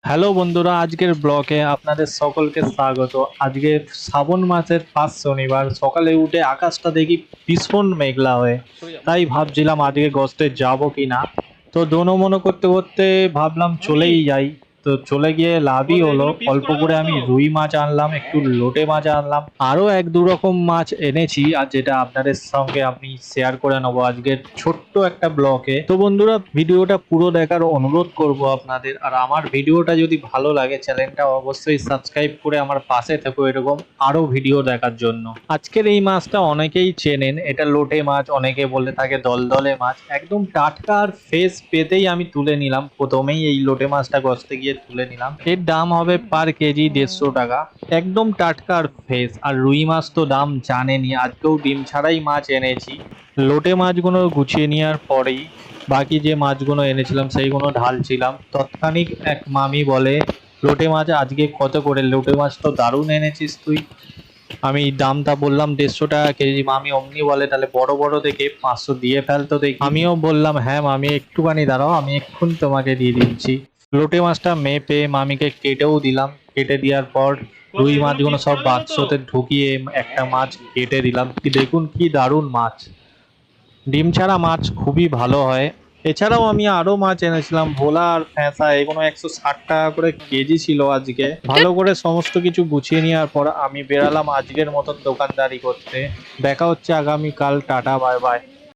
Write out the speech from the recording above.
Hello বন্ধুরা, আজকের ব্লগে আপনাদের সকলকে স্বাগত। আজকে শ্রাবণ মাসের ফার্স্ট শনিবার সকালে উঠে আকাশটা দেখি ভীষণ মেঘলা হয়ে, তাই ভাবছিলাম আজকে গস্তে যাব কি না। তো দোনো মনো করতে করতে ভাবলাম চলেই যাই। তো চলে গিয়ে লাভই হলো, অল্প করে আমি রুই মাছ আনলাম, একটু লোটে মাছ আনলাম, আরো এক দু রকম মাছ এনেছি, আর যেটা আপনাদের সঙ্গে আমি শেয়ার করে নেবো আজকের ছোট্ট একটা ব্লগে। তো বন্ধুরা, ভিডিওটা পুরো দেখার অনুরোধ করব আপনাদের। আর আমার ভিডিওটা যদি ভালো লাগে, চ্যানেলটা অবশ্যই সাবস্ক্রাইব করে আমার পাশে থেকো এরকম আরো ভিডিও দেখার জন্য। আজকের এই মাছটা অনেকেই চেনেন, এটা লোটে মাছ, অনেকে বলে থাকে দলদলে মাছ। একদম টাটকা আর ফ্রেশ পেতেই আমি তুলে নিলাম, প্রথমেই এই লোটে মাছটা গছতে গিয়ে তুলে নিলাম। এর দাম হবে পার কেজি 150 টাকা। একদম টাটকা আর ফ্রেশ। আর রুই মাছ তো দাম জানেনই, আজকেও ডিম ছাড়াই মাছ এনেছি। লোটে মাছগুলো গুছিয়ে নেওয়ার পরেই বাকি যে মাছগুলো এনেছিলাম সেইগুলো ঢালছিলাম। তৎক্ষণিক এক মামি বলে, লোটে মাছ আজকে কত করে? লোটে মাছ তো দারুণ এনেছিস তুই। আমি দামটা বললাম 150 টাকা কেজি। মামি অমনি বলে, তাহলে বড় বড় দেখে 500 দিয়ে ফেলতো দেখি। আমিও বললাম, হ্যাঁ মামি একটুখানি দাঁড়াও, আমি এক্ষুনি তোমাকে দিয়ে দিচ্ছি। লোটে মাছটা মেপে মামিকে কেটেও দিলাম। কেটে দেওয়ার পর রুই মাছগুলো সব বাক্সতে ঢুকিয়ে একটা মাছ কেটে দিলাম। কি দেখুন, কি দারুণ মাছ! ডিম ছাড়া মাছ খুবই ভালো হয়। এছাড়াও আমি আরো মাছ এনেছিলাম, ভোলা আর ফ্যাঁসা, এগুলো 160 টাকা করে কেজি ছিল আজকে। ভালো করে সমস্ত কিছু গুছিয়ে নেওয়ার পর আমি বেরালাম আজকের মতন দোকানদারি করতে। দেখা হচ্ছে আগামীকাল। Tata, bye bye.